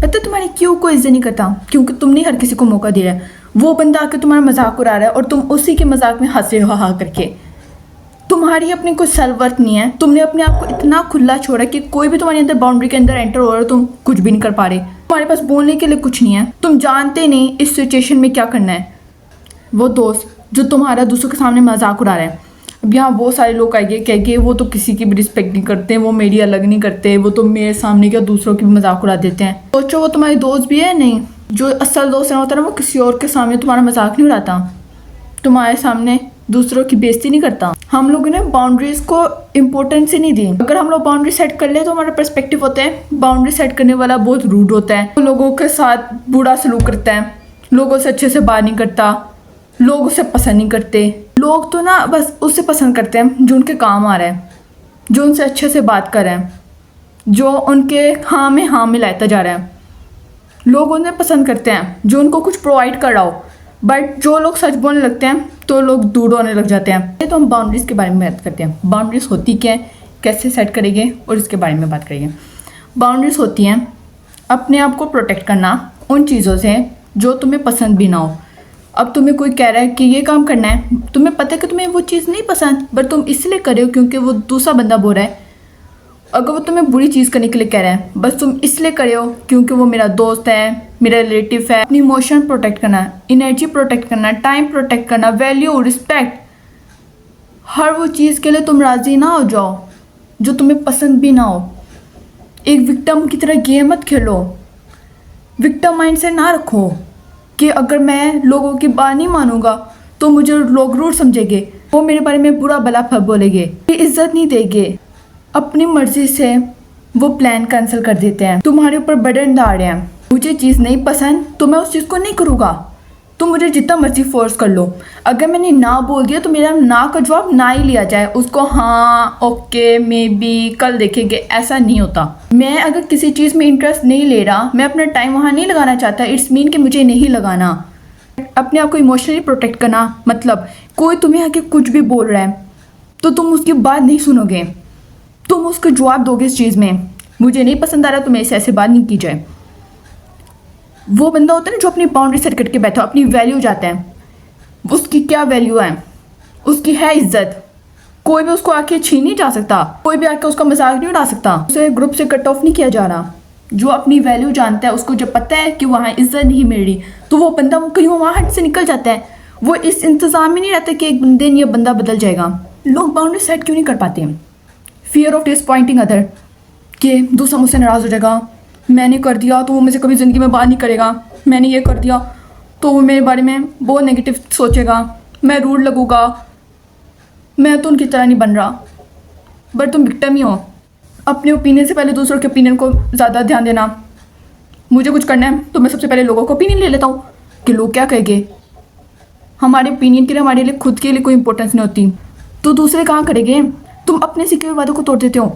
पता है तुम्हारी क्यों कोई इज्जत नहीं करता? क्योंकि तुमने हर किसी को मौका दिया है। वो बंदा आके तुम्हारा मजाक उड़ा रहा है और तुम उसी के मजाक में हंस रहे हो हा करके। तुम्हारी अपनी कोई सेल्फ नहीं है। तुमने अपने आप को इतना खुला छोड़ा कि कोई भी तुम्हारे अंदर बाउंड्री के अंदर एंटर हो रहा है, तुम कुछ भी नहीं कर पा रहे। तुम्हारे पास बोलने के लिए कुछ नहीं है। तुम जानते नहीं इस सिचुएशन में क्या करना है। वो दोस्त जो तुम्हारा दूसरों के सामने मजाक उड़ा रहा है, अब यहाँ बहुत सारे लोग आएंगे कहेंगे वो तो किसी की भी रिस्पेक्ट नहीं करते, वो मेरी अलग नहीं करते, वो तो मेरे सामने क्या दूसरों की भी मजाक उड़ा देते हैं। सोचो वो तुम्हारे दोस्त भी है नहीं। जो असल दोस्त है होता है ना, वो किसी और के सामने तुम्हारा मजाक नहीं उड़ाता, तुम्हारे सामने दूसरों की बेइज्जती नहीं करता। हम लोगों ने बाउंड्रीज को इम्पोर्टेंस ही नहीं दी। अगर हम लोग बाउंड्री सेट कर ले तो हमारा पर्सपेक्टिव होता है बाउंड्री सेट करने वाला बहुत रूड होता है, लोगों के साथ बुरा सलूक करता है, लोगों से अच्छे से बात नहीं करता, लोग उसे पसंद नहीं करते। लोग तो ना बस उससे पसंद करते हैं जो उनके काम आ रहा है, जो उनसे अच्छे से बात कर रहे हैं, जो उनके हाँ में हाँ मिलाता जा रहा है। लोग उन्हें पसंद करते हैं जो उनको कुछ प्रोवाइड कर रहा हो। बट जो लोग सच बोलने लगते हैं तो लोग दूर होने लग जाते हैं। तो हम बाउंड्रीज के बारे में बात करते हैं। बाउंड्रीज होती क्या है, कैसे सेट करेंगे और इसके बारे में बात करेंगे। बाउंड्रीज होती हैं अपने आप को प्रोटेक्ट करना उन चीज़ों से जो तुम्हें पसंद भी ना हो। अब तुम्हें कोई कह रहा है कि ये काम करना है, तुम्हें पता है कि तुम्हें वो चीज़ नहीं पसंद, बट तुम इसलिए कर रहे हो क्योंकि वो दूसरा बंदा बोल रहा है। अगर वो तुम्हें बुरी चीज़ करने के लिए कह रहा है, बस तुम इसलिए कर रहे हो क्योंकि वो मेरा दोस्त है, मेरा रिलेटिव है। अपनी इमोशन प्रोटेक्ट करना, एनर्जी प्रोटेक्ट करना, टाइम प्रोटेक्ट करना, वैल्यू, रिस्पेक्ट, हर वो चीज़ के लिए तुम राज़ी ना हो जाओ जो तुम्हें पसंद भी ना हो। एक विक्टिम की तरह गेम मत खेलो। विक्टिम माइंड से ना रखो कि अगर मैं लोगों की बात नहीं मानूंगा तो मुझे लोग रूड समझेंगे, वो मेरे बारे में बुरा भला बोलेंगे, इज्जत नहीं देंगे। अपनी मर्जी से वो प्लान कैंसिल कर देते हैं, तुम्हारे ऊपर बर्डन डाल रहे हैं। मुझे चीज़ नहीं पसंद तो मैं उस चीज़ को नहीं करूँगा, तुम मुझे जितना मर्जी फोर्स कर लो। अगर मैंने ना बोल दिया तो मेरा ना का जवाब ना ही लिया जाए, उसको हाँ ओके मे बी कल देखेंगे, ऐसा नहीं होता। मैं अगर किसी चीज़ में इंटरेस्ट नहीं ले रहा, मैं अपना टाइम वहाँ नहीं लगाना चाहता, इट्स मीन कि मुझे नहीं लगाना। अपने आप को इमोशनली प्रोटेक्ट करना मतलब कोई तुम्हें आके कुछ भी बोल रहा है तो तुम उसकी बात नहीं सुनोगे, तुम उसको जवाब दोगे इस चीज़ में, मुझे नहीं पसंद आ रहा तो मेरे से ऐसे बात नहीं की जाए। वो बंदा होता है ना जो अपनी बाउंड्री सेट करके बैठा, अपनी वैल्यू जाता है। उसकी क्या वैल्यू है, उसकी है इज्जत, कोई भी उसको आके छीन नहीं जा सकता, कोई भी आके उसका मजाक नहीं उड़ा सकता, उसे ग्रुप से कट ऑफ नहीं किया जा रहा। जो अपनी वैल्यू जानता है, उसको जब पता है कि वहाँ इज्जत नहीं मिल रही तो वो बंदा कहीं वहाँ हट से निकल जाता है। वो इस इंतज़ाम में नहीं रहता कि एक दिन ये बंदा बदल जाएगा। लोग बाउंड्री सेट क्यों नहीं कर पाते? फियर ऑफ डिसअपॉइंटिंग अदर, कि दूसरा मुझसे नाराज़ हो जाएगा, मैंने कर दिया तो वो मुझसे कभी ज़िंदगी में बात नहीं करेगा, मैंने ये कर दिया तो वो मेरे बारे में बहुत नेगेटिव सोचेगा, मैं रूड लगूंगा, मैं तो उनकी तरह नहीं बन रहा। बट तुम विक्टिम ही हो। अपने ओपिनियन से पहले दूसरों के ओपिनियन को ज़्यादा ध्यान देना। मुझे कुछ करना है तो मैं सबसे पहले लोगों का ओपिनियन ले लेता हूँ कि लोग क्या कहेंगे। हमारे ओपिनियन के लिए, हमारे लिए खुद के लिए कोई इंपॉर्टेंस नहीं होती तो दूसरे कहाँ करेंगे? तुम अपने सीखे हुए वादों को तोड़ देते हो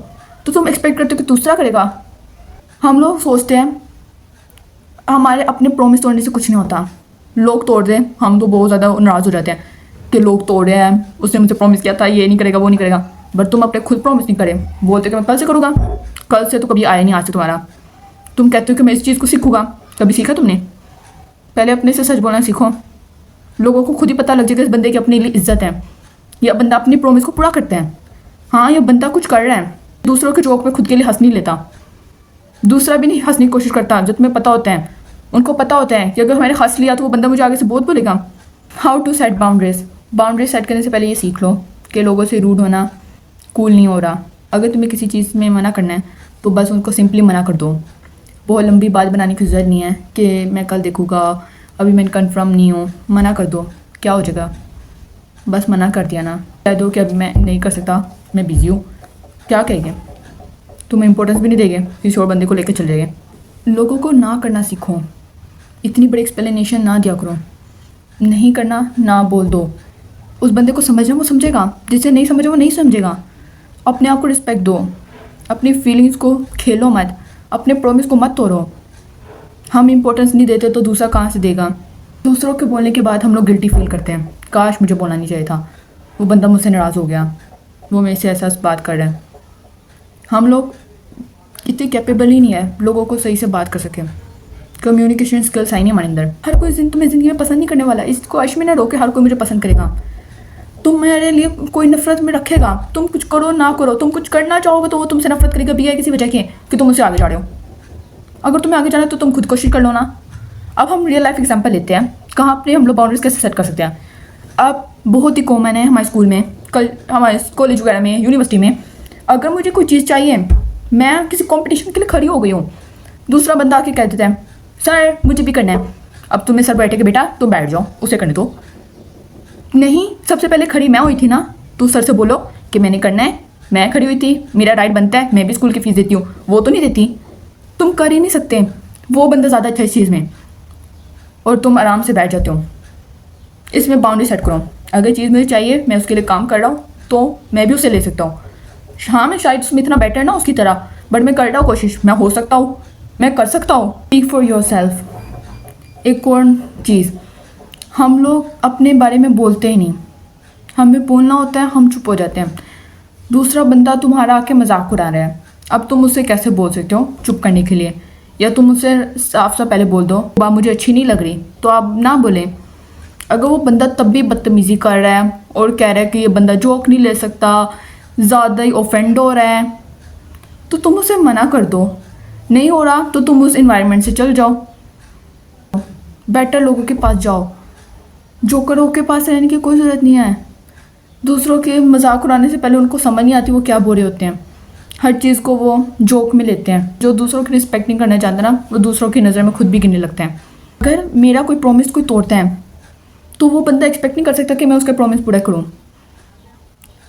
तो तुम एक्सपेक्ट करते हो कि दूसरा करेगा। हम लोग सोचते हैं हमारे अपने प्रॉमिस तोड़ने से कुछ नहीं होता, लोग तोड़ दें हम तो बहुत ज़्यादा नाराज़ हो जाते हैं कि लोग तोड़ रहे हैं, उसने मुझे प्रॉमिस किया था ये नहीं करेगा वो नहीं करेगा। बट तुम अपने खुद प्रॉमिस नहीं करे, बोलते कि मैं कल से करूँगा, कल से तो कभी आया नहीं आज से तुम्हारा। तुम कहते हो कि मैं इस चीज़ को सीखूँगा, कभी सीखा तुमने? पहले अपने से सच बोलना सीखो। लोगों को खुद ही पता लग जाएगा इस बंदे की अपने लिए इज्जत है, यह बंदा अपनी प्रॉमिस को पूरा करता है, हाँ यह बंदा कुछ कर रहा है। दूसरों के जोक पे खुद के लिए हंस नहीं लेता, दूसरा भी नहीं हंसने की कोशिश करता। जो तुम्हें पता होता है, उनको पता होता है कि अगर मैंने हंस लिया तो वो बंदा मुझे आगे से बहुत बोलेगा। How to set boundaries. Boundaries set करने से पहले ये सीख लो कि लोगों से रूड होना कूल नहीं हो रहा। अगर तुम्हें किसी चीज़ में मना करना है तो बस उनको सिंपली मना कर दो। बहुत लंबी बात बनाने की ज़रूरत नहीं है कि मैं कल देखूँगा, अभी मैं कन्फर्म नहीं हूँ। मना कर दो, क्या हो जाएगा? बस मना कर दिया ना, कह दो कि अभी मैं नहीं कर सकता, मैं बिज़ी हूँ। क्या कहेंगे? तुम्हें इंपॉर्टेंस भी नहीं देंगे, किसी और बंदे को लेकर चले जाएंगे। लोगों को ना करना सीखो, इतनी बड़ी एक्सप्लेनेशन ना दिया करो। नहीं करना ना बोल दो, उस बंदे को समझना वो समझेगा, जिसे नहीं समझे वो नहीं समझेगा। अपने आप को रिस्पेक्ट दो, अपनी फीलिंग्स को खेलो मत, अपने प्रॉमिस को मत तोड़ो। हम इंपॉर्टेंस नहीं देते तो दूसरा कहाँ से देगा? दूसरों के बोलने के बाद हम लोग गिल्टी फील करते हैं, काश मुझे बोलना नहीं चाहिए था, वो बंदा मुझसे नाराज़ हो गया, वो मेरे से ऐसा बात कर रहा है। हम लोग इतने कैपेबल ही नहीं है लोगों को सही से बात कर सकें। कम्युनिकेशन स्किल्स आई नहीं हमारे अंदर। हर कोई तुम्हें ज़िंदगी में पसंद नहीं करने वाला, इसको अश में ना रोके हर कोई मुझे पसंद करेगा। तुम्हारे लिए कोई नफरत में रखेगा, तुम कुछ करो ना करो, तुम कुछ करना चाहोगे तो वो तुमसे नफरत करेगा भी है किसी वजह के कि तुम उससे आगे जा रहे हो। अगर तुम्हें आगे जाना है तो तुम खुद कोशिश कर लो ना। अब हम रियल लाइफ एग्जांपल लेते हैं, कहाँ अपने हम लोग बाउंड्रीज कैसे सेट कर सकते हैं। अब बहुत ही कॉमन है हमारे स्कूल में, कल हमारे कॉलेज वगैरह में, यूनिवर्सिटी में, अगर मुझे कोई चीज़ चाहिए, मैं किसी कंपटीशन के लिए खड़ी हो गई हूँ, दूसरा बंदा आके कह देता है सर मुझे भी करना है। अब तुम्हें सर बैठे के बेटा तुम बैठ जाओ, उसे करने दो। नहीं, सबसे पहले खड़ी मैं हुई थी ना, तो सर से बोलो कि मैंने करना है, मैं खड़ी हुई थी, मेरा राइट बनता है, मैं भी स्कूल की फीस देती हूँ, वो तो नहीं देती। तुम कर ही नहीं सकते, वो बंदा ज़्यादा अच्छा इस चीज़ में, और तुम आराम से बैठ जाते हो। इसमें बाउंड्री सेट करो, अगर चीज़ मुझे चाहिए, मैं उसके लिए काम कर रहा हूँ, तो मैं भी उसे ले सकता हूँ। हाँ मैं शायद उसमें इतना बेटर ना उसकी तरह, बट मैं कर रहा हूँ कोशिश, मैं हो सकता हूँ, मैं कर सकता हूँ। Speak for your self. एक और चीज़, हम लोग अपने बारे में बोलते ही नहीं, हमें बोलना होता है हम चुप हो जाते हैं। दूसरा बंदा तुम्हारा आके मजाक उड़ा रहा है, अब तुम उससे कैसे बोल सकते हो चुप करने के लिए, या तुम उससे साफ साफ पहले बोल दो बात मुझे अच्छी नहीं लग रही, तो आप ना बोलें। अगर वो बंदा तब भी बदतमीज़ी कर रहा है और कह रहा है कि ये बंदा जोक नहीं ले सकता, ज़्यादा ही ऑफेंड हो रहा है, तो तुम उसे मना कर दो। नहीं हो रहा तो तुम उस इन्वायरमेंट से चल जाओ, बेटर लोगों के पास जाओ। जोकरों के पास रहने की कोई ज़रूरत नहीं है। दूसरों के मजाक उड़ाने से पहले उनको समझ नहीं आती वो क्या बोल रहे होते हैं, हर चीज़ को वो जोक में लेते हैं। जो दूसरों की रिस्पेक्ट नहीं करना चाहते ना, वो दूसरों की नज़र में खुद भी गिरने लगते हैं। अगर मेरा कोई प्रॉमिस कोई तोड़ता है तो वो बंदा एक्सपेक्ट नहीं कर सकता कि मैं उसका प्रॉमिस पूरा करूँ।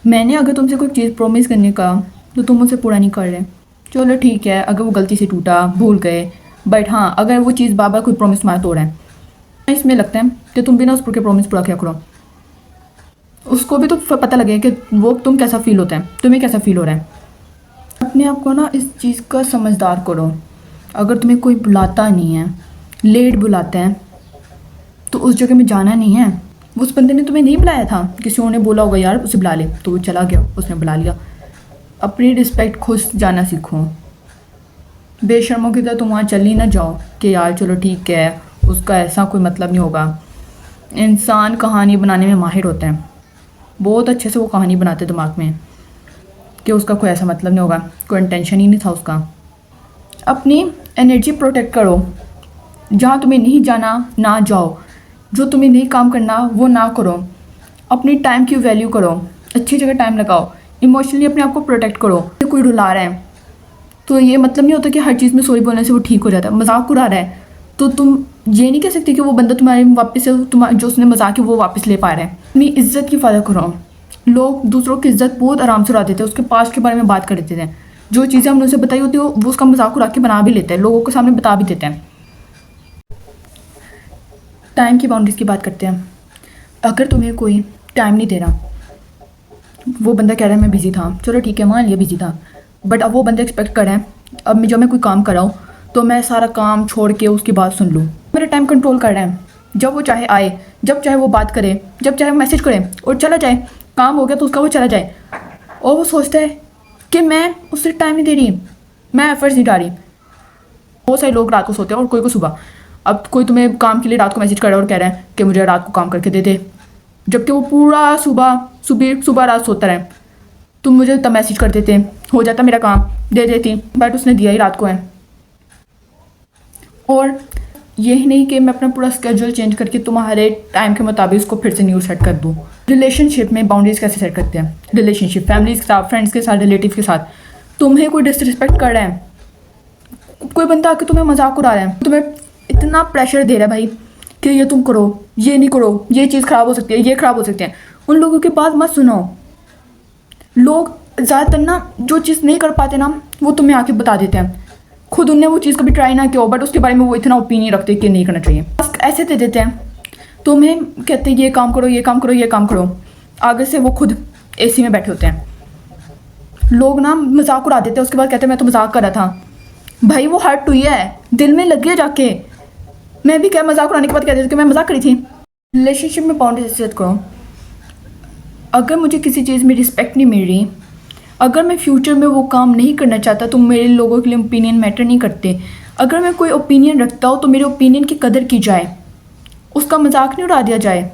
मैंने अगर तुमसे कोई चीज़ प्रॉमिस करने का तो तुम उसे पूरा नहीं कर रहे, चलो ठीक है, अगर वो गलती से टूटा भूल गए, बट हाँ अगर वो चीज़ बार बार कोई प्रॉमिस तुम्हारा तोड़ा है, इसमें लगता है कि तुम बिना उस पर प्रॉमिस पूरा क्या करो। उसको भी तो पता लगे कि वो तुम कैसा फील होता है, तुम्हें कैसा फील हो रहा है। अपने आप को ना इस चीज़ का समझदार करो। अगर तुम्हें कोई बुलाता नहीं है, लेट बुलाता है, तो उस जगह में जाना नहीं है। उस बंदे ने तुम्हें नहीं बुलाया था, किसी और ने बोला होगा यार उसे बुला ले, तो वो चला गया, उसने बुला लिया। अपनी रिस्पेक्ट खुद जाना सीखो। बेशर्मों की तरह तुम वहाँ चल ही ना जाओ कि यार चलो ठीक है, उसका ऐसा कोई मतलब नहीं होगा। इंसान कहानी बनाने में माहिर होता है, बहुत अच्छे से वो कहानी बनाते दिमाग में कि उसका कोई ऐसा मतलब नहीं होगा, कोई इंटेंशन ही नहीं था उसका। अपनी एनर्जी प्रोटेक्ट करो, जहाँ तुम्हें नहीं जाना ना जाओ, जो तुम्हें नहीं काम करना वो ना करो। अपनी टाइम की वैल्यू करो, अच्छी जगह टाइम लगाओ। इमोशनली अपने आप को प्रोटेक्ट करो। कोई रुला रहा है तो ये मतलब नहीं होता कि हर चीज़ में सॉरी बोलने से वो ठीक हो जाता है। मजाक उड़ा रहा है तो तुम ये नहीं कह सकते कि वो बंदा तुम्हारे वापस से तुम्हारा जो उसने मजाक है वो वापस ले पा रहा है। अपनी इज्जत की फ़र्क करो। लोग दूसरों की इज्जत बहुत आराम से उड़ा देते हैं, उसके पास्ट के बारे में बात कर देते हैं। जो चीज़ें हमने उसे बताई होती है वो उसका मजाक उड़ा के बना भी लेते हैं, लोगों के सामने बता भी देते हैं। टाइम की बाउंड्रीज की बात करते हैं। अगर तुम्हें कोई टाइम नहीं दे रहा, वो बंदा कह रहा है मैं बिज़ी था, चलो ठीक है मान लिया बिज़ी था, बट अब वो बंदा एक्सपेक्ट कर रहा है अब मैं कोई काम कर रहा हूँ तो मैं सारा काम छोड़ के उसकी बात सुन लूँ। मेरा टाइम कंट्रोल कर रहा है, जब वो चाहे आए, जब चाहे वो बात करे, जब चाहे मैसेज करे और चला जाए। काम हो गया तो उसका वो चला जाए, और वो सोचता है कि मैं उससे टाइम नहीं दे रही, मैं एफर्ट्स नहीं डाल रही। बहुत सारे लोग रात को सोते हैं और कोई को सुबह। अब कोई तुम्हें काम के लिए रात को मैसेज कर रहा है और कह रहा है कि मुझे रात को काम करके दे दे, जबकि वो पूरा सुबह रात सोता रहे। तुम मुझे तब मैसेज कर देते, हो जाता मेरा काम, दे देती, बट उसने दिया ही रात को है। और यही नहीं कि मैं अपना पूरा स्केड्यूल चेंज करके तुम्हारे टाइम के मुताबिक उसको फिर से न्यू सेट कर दूँ। रिलेशनशिप में बाउंड्रीज कैसे सेट करते हैं? रिलेशनशिप फैमिली के साथ, फ्रेंड्स के साथ, रिलेटिव के साथ। तुम्हें कोई डिसरिस्पेक्ट कर रहा है, कोई बंदा आके तुम्हें मजाक उड़ा रहा है, तुम्हें इतना प्रेशर दे रहा है भाई कि ये तुम करो, ये नहीं करो, ये चीज़ ख़राब हो सकती है, ये ख़राब हो सकती है, उन लोगों की बात मत सुनो। लोग ज़्यादातर ना जो चीज़ नहीं कर पाते ना वो तुम्हें आके बता देते हैं। खुद उनने वो चीज़ कभी ट्राई ना किया हो, बट उसके बारे में वो इतना ओपिनियन रखते कि नहीं करना चाहिए, बस ऐसे दे देते हैं। तुम्हें कहते हैं ये काम करो, ये काम करो, ये काम करो, आगे से वो खुद एसी में बैठे होते हैं। लोग ना मजाक उड़ा देते हैं, उसके बाद कहते हैं मैं तो मजाक कर रहा था। भाई वो हर्ट हुई है, दिल में लग गया जाके। मैं भी क्या मजाक उड़ाने के बाद कहते थे कि मैं मजाक करी थी। रिलेशनशिप में बाउंड्री सेट करो। अगर मुझे किसी चीज़ में रिस्पेक्ट नहीं मिल रही, अगर मैं फ्यूचर में वो काम नहीं करना चाहता तो मेरे लोगों के लिए ओपिनियन मैटर नहीं करते। अगर मैं कोई ओपिनियन रखता हूँ तो मेरे ओपिनियन की कदर की जाए, उसका मजाक नहीं उड़ा दिया जाए।